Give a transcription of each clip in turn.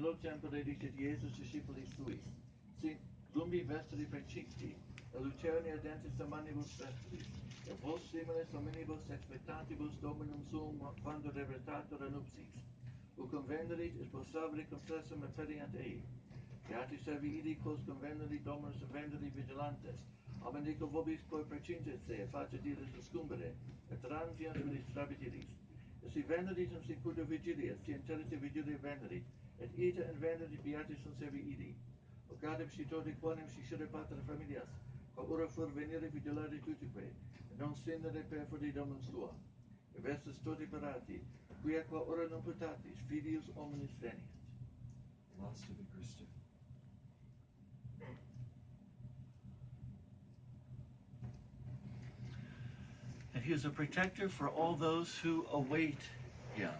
logiam predicit Iesus discipulis suis, sin lumbi vestri precinti, et lucerni ardentis a manibus vestris, et vos similes hominibus expectantibus Dominum suum quando revertatur a nupsis, ut convenerit et possabri confessum et periant ei. Beati servi idi quos convenerit Dominus venderi vigilantes, abenico vobis quo precintes se, et facet illis escumbere, et transiens milis trabitiris. Et si veneritum sicudo vigilias, si intelite vigilia venerit, et ita in venerit beati sunt servi idi. Ocadem si toti quanem si scire pater familias, qua ora fur venire vigilare tutique, et non sindere per fodi domum sua. Et vestis toti parati, quia qua ora non putatis, filius omnis veniat. Laatste Christus. And he is a protector for all those who await him.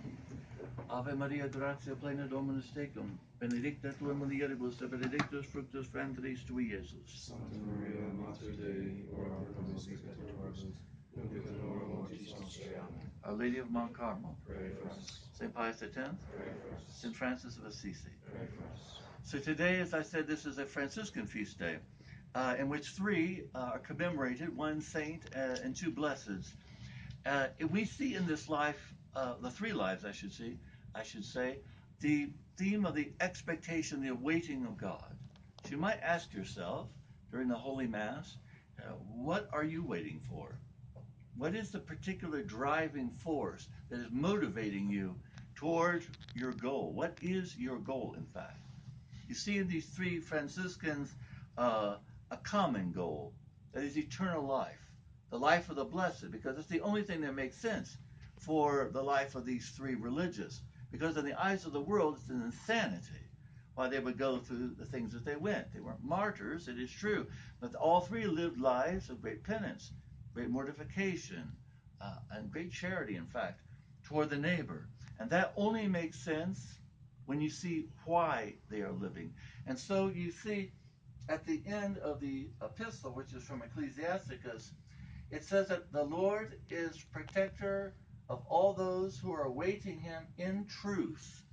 Ave Maria, gratia plena Dominus tecum, benedicta tu in mulieribus, et benedictus fructus ventris tui, Iesus. Sancta Maria, Mater Dei, ora pro nobis peccatoribus, nunc et in hora mortis nostrae. Amen. Our Lady of Mount Carmel, Pray for us. St. Pius X, Pray for us. St. Francis of Assisi. Pray for us. So today, as I said, this is a Franciscan feast day, in which three are commemorated, one saint and two blesseds. We see in this life, the three lives, I should say, the theme of the expectation, the awaiting of God. So you might ask yourself during the Holy Mass, what are you waiting for? What is the particular driving force that is motivating you toward your goal? What is your goal, in fact? You see in these three Franciscans a common goal, that is eternal life, the life of the blessed, because it's the only thing that makes sense for the life of these three religious. Because in the eyes of the world, it's an insanity why they would go through the things that they went. They weren't martyrs, it is true, but all three lived lives of great penance, great mortification, and great charity, in fact, toward the neighbor. And that only makes sense when you see why they are living. And so you see at the end of the epistle, which is from Ecclesiasticus, it says that the Lord is protector of all those who are awaiting him in truth.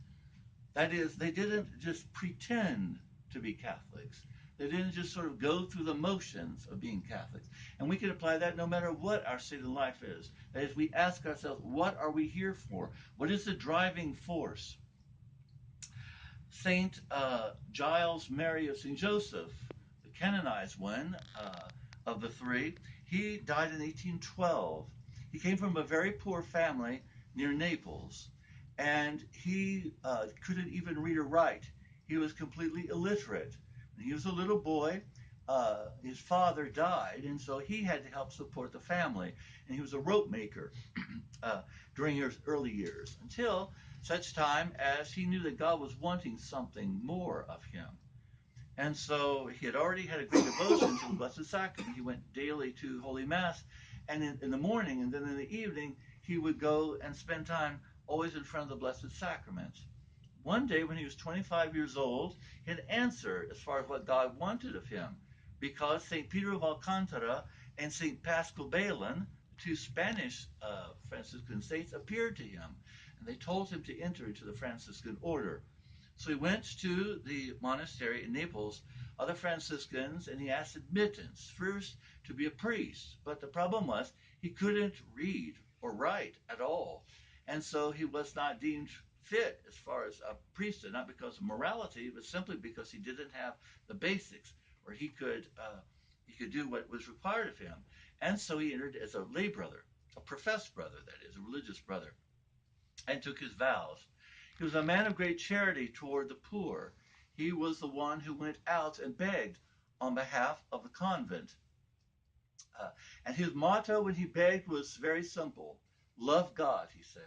That is, they didn't just pretend to be Catholics. They didn't just sort of go through the motions of being Catholics. And we can apply that no matter what our state in life is. That is, we ask ourselves, what are we here for? What is the driving force? Saint Giles Mary of St. Joseph, the canonized one of the three, he died in 1812. He came from a very poor family near Naples, and he couldn't even read or write. He was completely illiterate. When he was a little boy, his father died, and so he had to help support the family. And he was a rope maker during his early years, until such time as he knew that God was wanting something more of him. And so he had already had a great devotion to the Blessed Sacrament. He went daily to Holy Mass, and in the morning and then in the evening, he would go and spend time always in front of the Blessed Sacrament. One day when he was 25 years old, he had answered as far as what God wanted of him, because St. Peter of Alcantara and St. Pascal Balan, two Spanish Franciscan saints, appeared to him, and they told him to enter into the Franciscan order. So he went to the monastery in Naples, other Franciscans, and he asked admittance, first to be a priest. But the problem was he couldn't read or write at all. And so he was not deemed fit as far as a priesthood, not because of morality, but simply because he didn't have the basics where he could do what was required of him. And so he entered as a lay brother, a professed brother, that is, a religious brother, and took his vows. He was a man of great charity toward the poor. He was the one who went out and begged on behalf of the convent. And his motto when he begged was very simple. Love God, he said.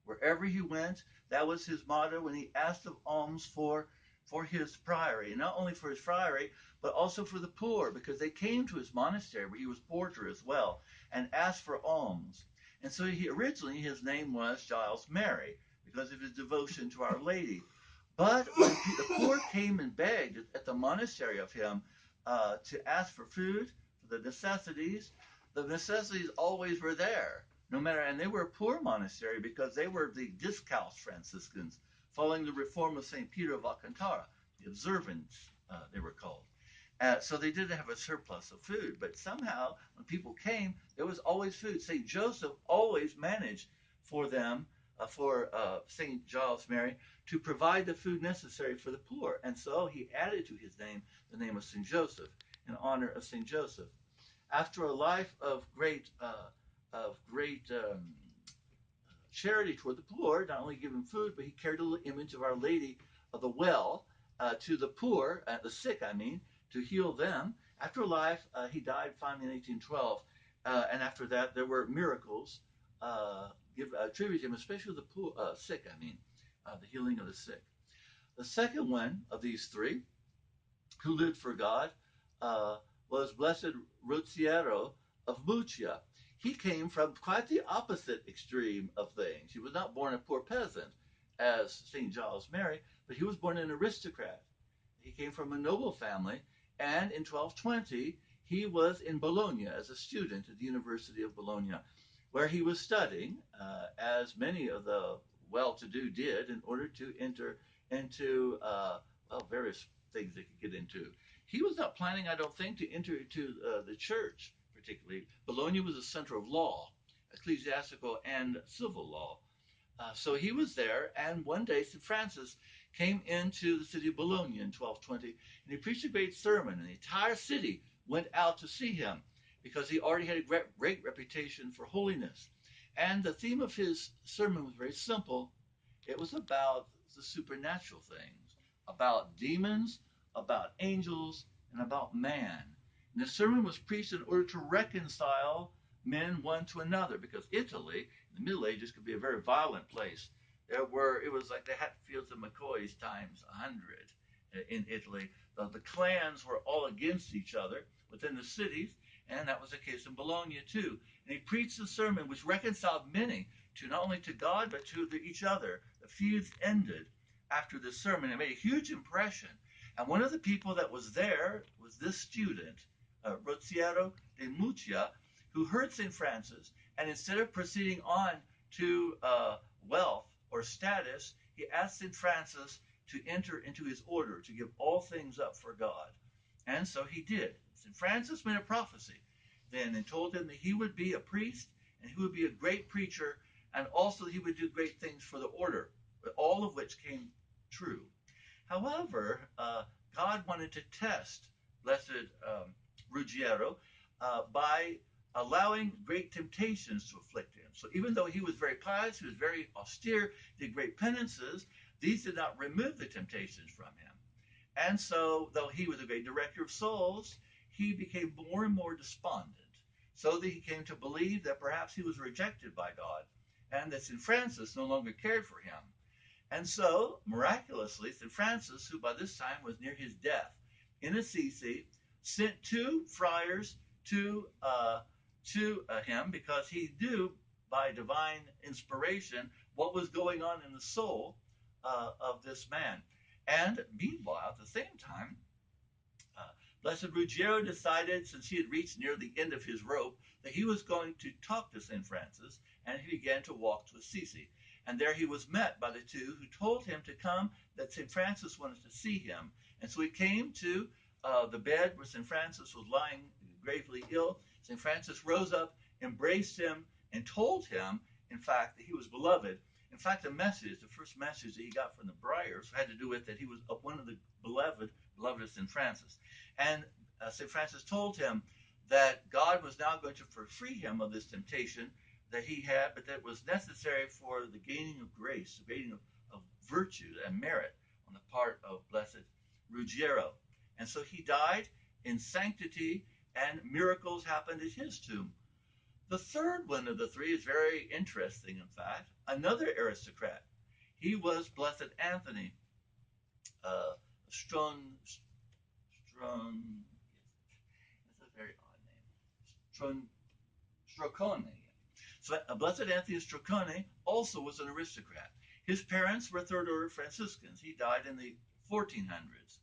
Wherever he went, that was his motto when he asked of alms for his priory. And not only for his priory, but also for the poor, because they came to his monastery, where he was porter as well, and asked for alms. And so originally his name was Giles Mary, because of his devotion to Our Lady. But when the poor came and begged at the monastery of him to ask for food, for the necessities always were there, no matter. And they were a poor monastery because they were the discalced Franciscans, following the reform of St. Peter of Alcantara, the observants, they were called. So they didn't have a surplus of food, but somehow when people came, there was always food. St. Joseph always managed for them, for St. Giles Mary, to provide the food necessary for the poor. And so he added to his name the name of St. Joseph in honor of St. Joseph. After a life of great charity toward the poor, not only giving food, but he carried the image of Our Lady of the Well to the poor, the sick, I mean, to heal them. After a life, he died finally in 1812, and after that, there were miracles attributed to him, especially the poor, sick, I mean, the healing of the sick. The second one of these three who lived for God uh, was Blessed Ruzziero of Muccia. He came from quite the opposite extreme of things. He was not born a poor peasant, as St. Giles Mary, but he was born an aristocrat. He came from a noble family, and in 1220 he was in Bologna as a student at the University of Bologna, where he was studying, as many of the well-to-do did, in order to enter into various things they could get into. He was not planning, I don't think, to enter into the church particularly. Bologna was a center of law, ecclesiastical and civil law. So he was there, and one day St. Francis came into the city of Bologna in 1220, and he preached a great sermon, and the entire city went out to see him because he already had a great reputation for holiness. And the theme of his sermon was very simple. It was about the supernatural things, about demons, about angels, and about man. And the sermon was preached in order to reconcile men one to another, because Italy in the Middle Ages could be a very violent place. It was like the Hatfields and McCoys times 100 in Italy. The clans were all against each other within the cities, and that was the case in Bologna too. And he preached a sermon which reconciled many to not only to God but to each other. The feuds ended after this sermon. It made a huge impression. And one of the people that was there was this student, Ruzziero de Muccia, who heard St. Francis, and instead of proceeding on to wealth or status, he asked St. Francis to enter into his order, to give all things up for God. And so he did. St. Francis made a prophecy then and told him that he would be a priest and he would be a great preacher, and also he would do great things for the order, all of which came true. However, God wanted to test Blessed Ruggiero by allowing great temptations to afflict him. So even though he was very pious, he was very austere, did great penances, these did not remove the temptations from him. And so, though he was a great director of souls, he became more and more despondent, so that he came to believe that perhaps he was rejected by God, and that St. Francis no longer cared for him. And so, miraculously, St. Francis, who by this time was near his death in Assisi, sent two friars to him, because he knew by divine inspiration what was going on in the soul of this man. And meanwhile, at the same time, Blessed Ruggiero decided, since he had reached near the end of his rope, that he was going to talk to St. Francis, and he began to walk to Assisi. And there he was met by the two who told him to come, that St. Francis wanted to see him. And so he came to the bed where St. Francis was lying gravely ill. St. Francis rose up, embraced him, and told him, in fact, that he was beloved. In fact, the first message that he got from the Briars, had to do with that he was one of the beloved of St. Francis. And St. Francis told him that God was now going to free him of this temptation that he had, but that it was necessary for the gaining of grace, the gaining of virtue and merit on the part of Blessed Ruggiero. And so he died in sanctity, and miracles happened at his tomb. The third one of the three is very interesting, in fact. Another aristocrat. He was Blessed Anthony Stron. It's a very odd name. Strocone. So Blessed Anthony Strocone also was an aristocrat. His parents were third order Franciscans. He died in the 1400s.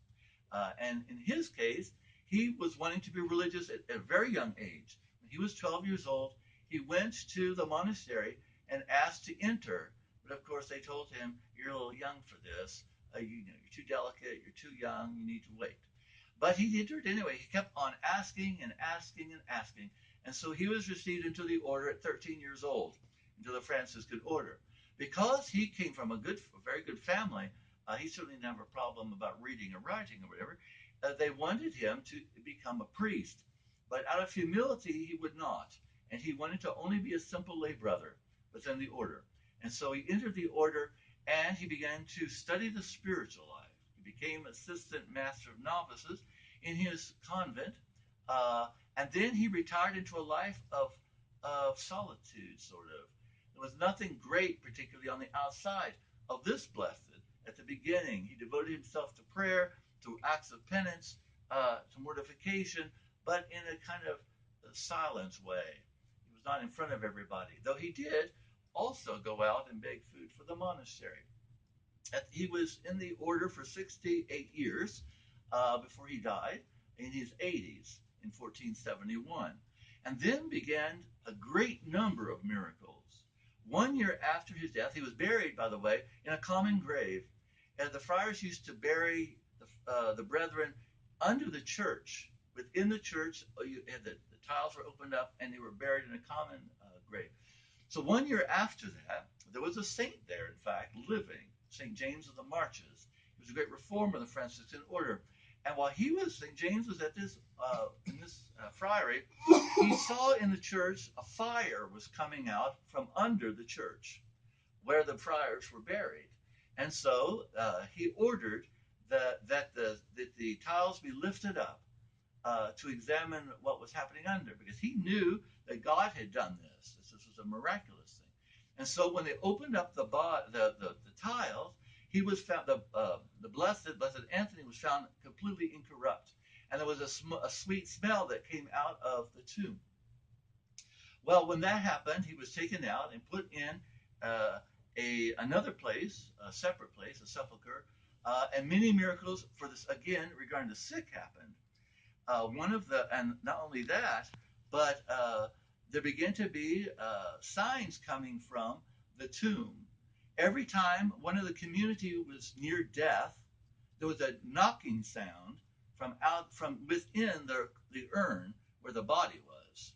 And in his case, he was wanting to be religious at a very young age. When he was 12 years old, he went to the monastery and asked to enter. But of course, they told him, "You're a little young for this. You're too delicate. You're too young. You need to wait." But he entered anyway. He kept on asking and asking and asking. And so he was received into the order at 13 years old, into the Franciscan order. Because he came from a very good family, he certainly didn't have a problem about reading or writing or whatever. They wanted him to become a priest. But out of humility, he would not. And he wanted to only be a simple lay brother within the order. And so he entered the order and he began to study the spiritual life. He became assistant master of novices in his convent. Uh, and then he retired into a life of solitude, sort of. There was nothing great, particularly on the outside of this blessed. At the beginning, he devoted himself to prayer, to acts of penance, to mortification, but in a kind of silence way. He was not in front of everybody, though he did also go out and beg food for the monastery. He was in the order for 68 years before he died in his 80s in 1471. And then began a great number of miracles. 1 year after his death, he was buried, by the way, in a common grave. And the friars used to bury the brethren under the church. Within the church, the tiles were opened up and they were buried in a common grave. So 1 year after that, there was a saint there, in fact, living, St. James of the Marches. He was a great reformer of the Franciscan order. And while St. James was at this in this friary, he saw in the church a fire was coming out from under the church where the friars were buried. And so he ordered that the tiles be lifted up to examine what was happening under, because he knew that God had done this. This was a miraculous thing. And so when they opened up the tiles, he was found the blessed Anthony was found completely incorrupt, and there was a sweet smell that came out of the tomb. Well, when that happened, he was taken out and put in another place, a separate place, a sepulcher, and many miracles for this again regarding the sick happened. And not only that, but there began to be signs coming from the tomb. Every time one of the community was near death, there was a knocking sound from within the urn where the body was.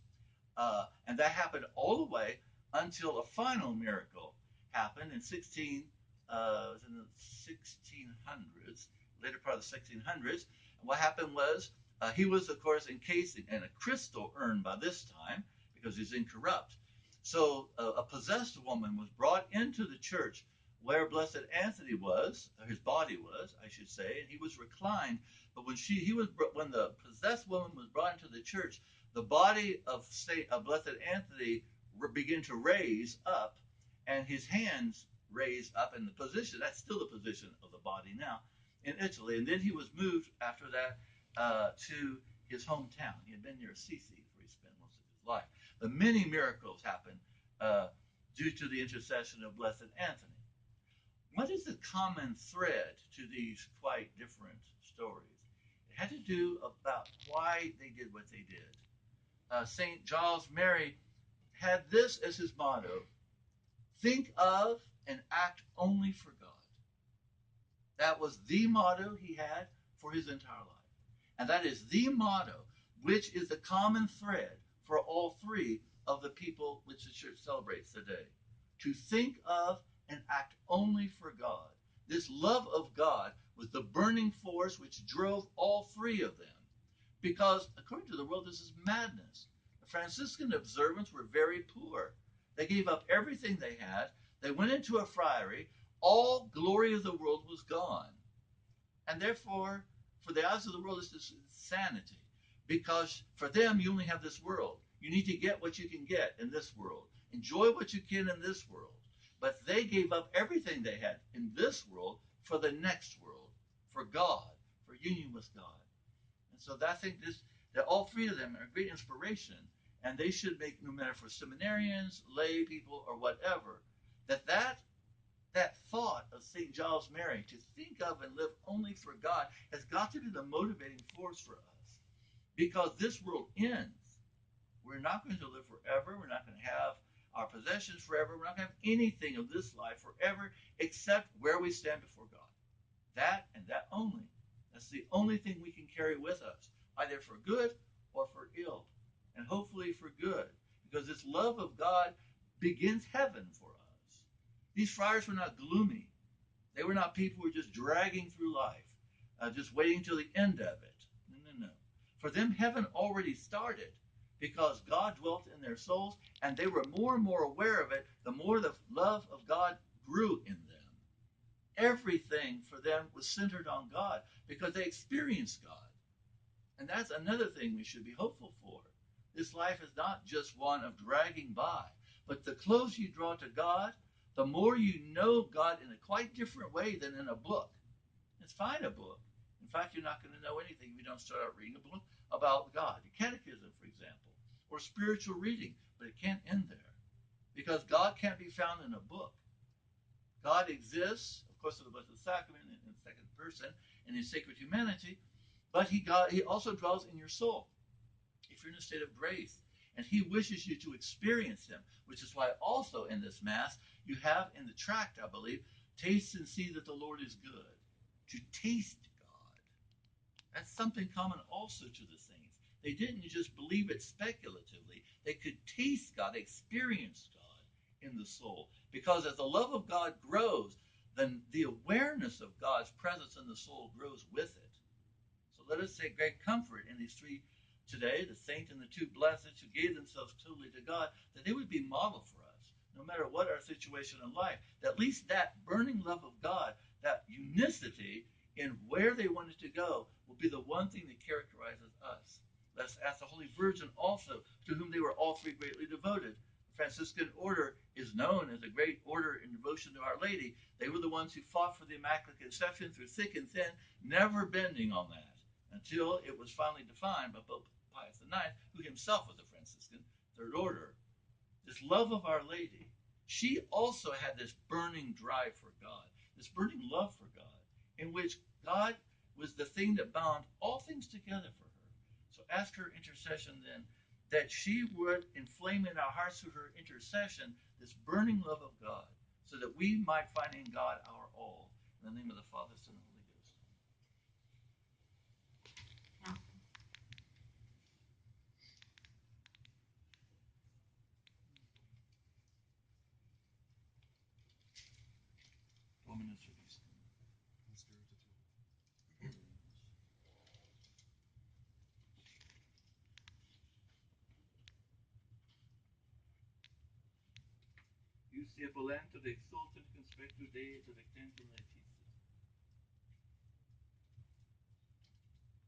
And that happened all the way until a final miracle happened in in the 1600s, later part of the 1600s. And what happened was he was, of course, encased in a crystal urn by this time because he's incorrupt. So a possessed woman was brought into the church where Blessed Anthony was, or his body was, I should say, and he was reclined. But when the possessed woman was brought into the church, the body of Blessed Anthony began to raise up, and his hands raised up in the position. That's still the position of the body now in Italy. And then he was moved after that to his hometown. He had been near Assisi, where he spent most of his life. But many miracles happened due to the intercession of Blessed Anthony. What is the common thread to these quite different stories? It had to do about why they did what they did. St. Giles Mary had this as his motto: think of and act only for God. That was the motto he had for his entire life. And that is the motto which is the common thread for all three of the people which the church celebrates today. To think of and act only for God. This love of God was the burning force which drove all three of them. Because, according to the world, this is madness. The Franciscan observants were very poor. They gave up everything they had. They went into a friary. All glory of the world was gone. And therefore, for the eyes of the world, this is insanity. Because for them, you only have this world. You need to get what you can get in this world. Enjoy what you can in this world. But they gave up everything they had in this world for the next world, for God, for union with God. And so I think that all three of them are a great inspiration, and they should make, no matter for seminarians, lay people, or whatever, that thought of St. Giles Mary, to think of and live only for God, has got to be the motivating force for us. Because this world ends. We're not going to live forever. We're not going to have our possessions forever. We're not going to have anything of this life forever except where we stand before God. That and that only. That's the only thing we can carry with us, either for good or for ill, and hopefully for good, because this love of God begins heaven for us. These friars were not gloomy. They were not people who were just dragging through life, just waiting till the end of it. No, no, no. For them, heaven already started because God dwelt in their souls, and they were more and more aware of it the more the love of God grew in them. Everything for them was centered on God because they experienced God. And that's another thing we should be hopeful for. This life is not just one of dragging by, but the closer you draw to God, the more you know God in a quite different way than in a book. It's fine, a book. In fact, you're not going to know anything if you don't start out reading a book about God. The catechism, for example, or spiritual reading, but it can't end there because God can't be found in a book. God exists, of course, in the Blessed Sacrament in the second person in his sacred humanity, but he also dwells in your soul if you're in a state of grace. And he wishes you to experience him, which is why also in this Mass you have in the tract, I believe, taste and see that the Lord is good. To taste God. That's something common also to the saints. They didn't just believe it speculatively. They could taste God, experience God in the soul. Because as the love of God grows, then the awareness of God's presence in the soul grows with it. So let us take great comfort in these three today, the saint and the two blessed who gave themselves totally to God, that they would be model for us, no matter what our situation in life. That at least that burning love of God, that unicity in where they wanted to go, will be the one thing that characterizes us. Let's ask the Holy Virgin also, to whom they were all three greatly devoted. The Franciscan order is known as a great order in devotion to Our Lady. They were the ones who fought for the Immaculate Conception through thick and thin, never bending on that, until it was finally defined by Pope Pius IX, who himself was a Franciscan, third order. This love of Our Lady, she also had this burning drive for God, this burning love for God, in which God was the thing that bound all things together for her. So ask her intercession then, that she would inflame in our hearts through her intercession this burning love of God, so that we might find in God our all. In the name of the Father, Son, and Holy Ghost. Dominus Vobiscum. Ius volento de exultant conspectu Dei, de rectentum